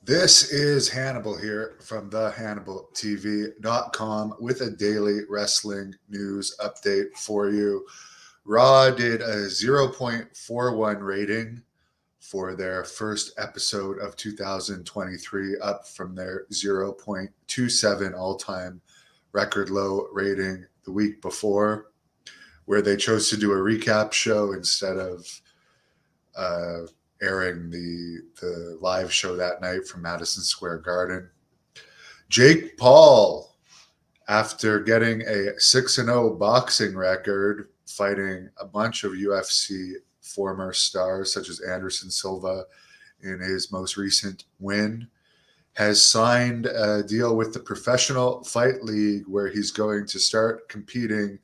This is Hannibal here from thehannibaltv.com with a daily wrestling news update for you. Raw did a 0.41 rating for their first episode of 2023, up from their 0.27 all-time record low rating the week before, where they chose to do a recap show instead of uh, airing the live show that night from Madison Square Garden. Jake Paul, after getting a 6-0 boxing record, fighting a bunch of UFC former stars such as Anderson Silva in his most recent win, has signed a deal with the Professional Fight League where he's going to start competing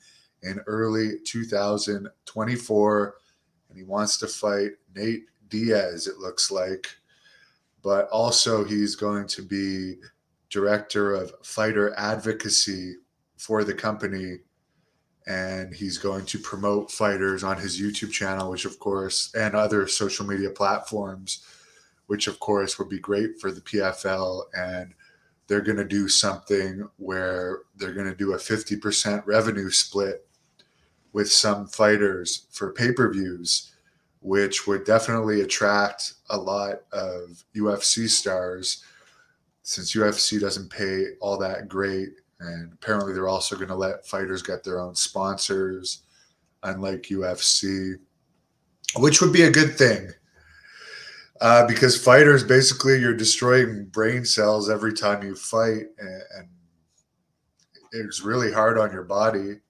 in early 2024, and he wants to fight Nate Diaz, it looks like. But also, he's going to be director of fighter advocacy for the company, and he's going to promote fighters on his YouTube channel, which, of course, and other social media platforms, which, of course, would be great for the PFL. And they're going to do something where they're going to do a 50% revenue split with some fighters for pay-per-views, which would definitely attract a lot of UFC stars, since UFC doesn't pay all that great. And apparently they're also going to let fighters get their own sponsors, unlike UFC, which would be a good thing. Because fighters, basically, you're destroying brain cells every time you fight, and it's really hard on your body.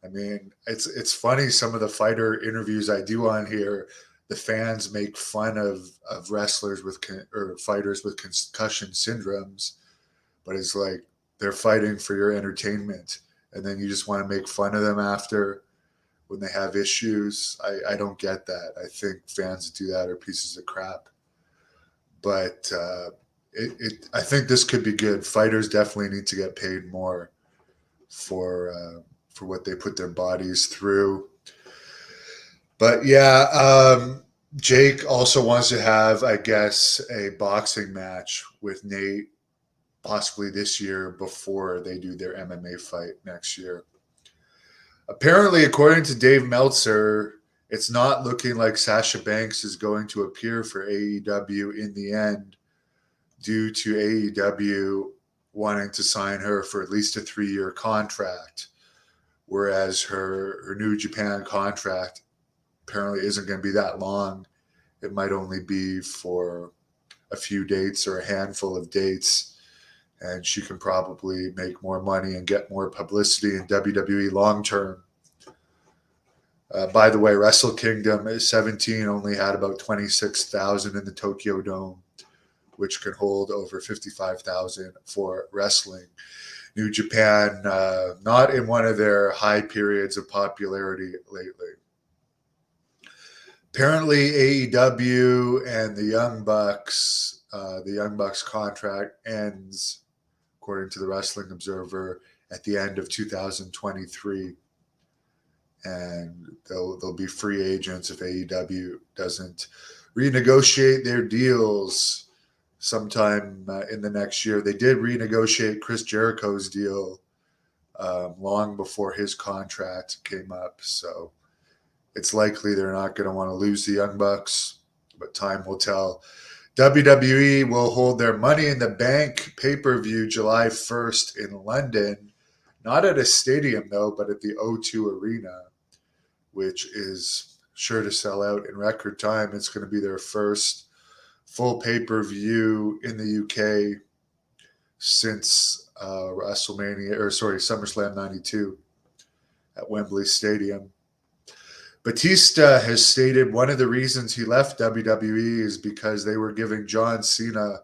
I mean, it's funny, some of the fighter interviews I do on here, the fans make fun of wrestlers or fighters with concussion syndromes, but it's like they're fighting for your entertainment, and then you just want to make fun of them after when they have issues. I don't get that. I think fans that do that are pieces of crap. But I think this could be good. Fighters definitely need to get paid more for what they put their bodies through. But yeah, Jake also wants to have, I guess, a boxing match with Nate, possibly this year before they do their MMA fight next year. Apparently, according to Dave Meltzer, it's not looking like Sasha Banks is going to appear for AEW in the end, due to AEW wanting to sign her for at least a 3-year contract, whereas her New Japan contract apparently isn't going to be that long. It might only be for a few dates or a handful of dates, and she can probably make more money and get more publicity in WWE long term. By the way, Wrestle Kingdom 17 only had about 26,000 in the Tokyo Dome, which can hold over 55,000 for wrestling. New Japan, not in one of their high periods of popularity lately. Apparently, AEW and the Young Bucks contract ends, according to the Wrestling Observer, at the end of 2023. And they'll be free agents if AEW doesn't renegotiate their deals sometime in the next year. They did renegotiate Chris Jericho's deal long before his contract came up, so it's likely they're not going to want to lose the Young Bucks, but time will tell. WWE will hold their Money in the Bank pay-per-view July 1st in London, not at a stadium though, but at the O2 Arena, which is sure to sell out in record time. It's going to be their first full pay-per-view in the UK since SummerSlam 92 at Wembley Stadium. Batista has stated one of the reasons he left WWE is because they were giving John Cena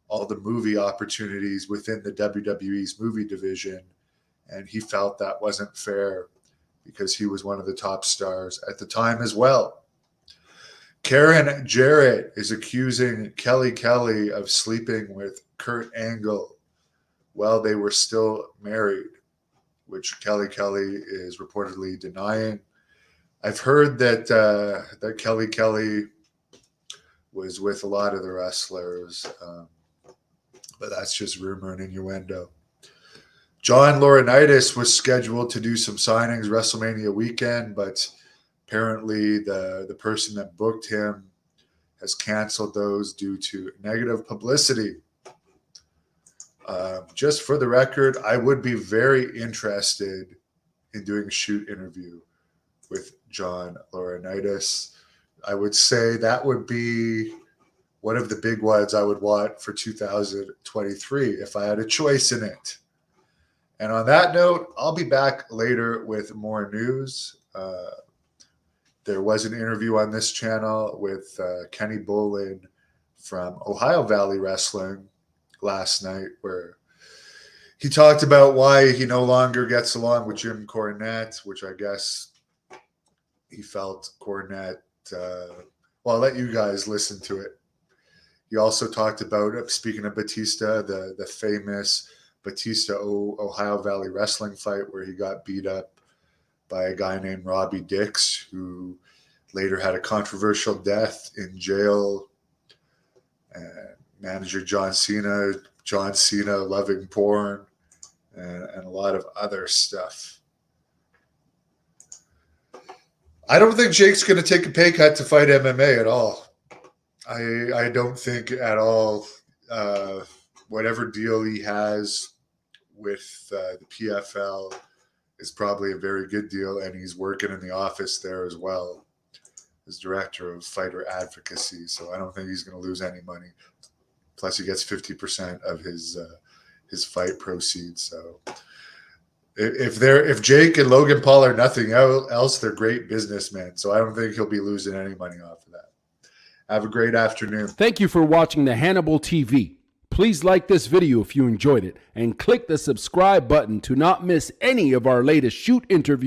all the movie opportunities within the WWE's movie division, and he felt that wasn't fair because he was one of the top stars at the time as well. Karen Jarrett is accusing Kelly Kelly of sleeping with Kurt Angle while they were still married, which Kelly Kelly is reportedly denying. I've heard that Kelly Kelly was with a lot of the wrestlers, but that's just rumor and innuendo. John Laurinaitis was scheduled to do some signings WrestleMania weekend, but apparently the person that booked him has canceled those due to negative publicity. Just for the record, I would be very interested in doing a shoot interview with John Laurinaitis. I would say that would be one of the big ones I would want for 2023 if I had a choice in it. And on that note, I'll be back later with more news. There was an interview on this channel with Kenny Bolin from Ohio Valley Wrestling last night, where he talked about why he no longer gets along with Jim Cornette, which I guess he felt Cornette. Well, I'll let you guys listen to it. He also talked about, speaking of Batista, the famous Batista Ohio Valley Wrestling fight where he got beat up by a guy named Robbie Dix, who later had a controversial death in jail. And manager John Cena loving porn, and a lot of other stuff. I don't think Jake's going to take a pay cut to fight MMA at all. I don't think at all. Whatever deal he has with the PFL is probably a very good deal, and he's working in the office there as well as director of fighter advocacy. So I don't think he's going to lose any money. Plus, he gets 50% of his fight proceeds. So if Jake and Logan Paul are nothing else, they're great businessmen. So I don't think he'll be losing any money off of that. Have a great afternoon. Thank you for watching the Hannibal TV. Please like this video if you enjoyed it and click the subscribe button to not miss any of our latest shoot interviews.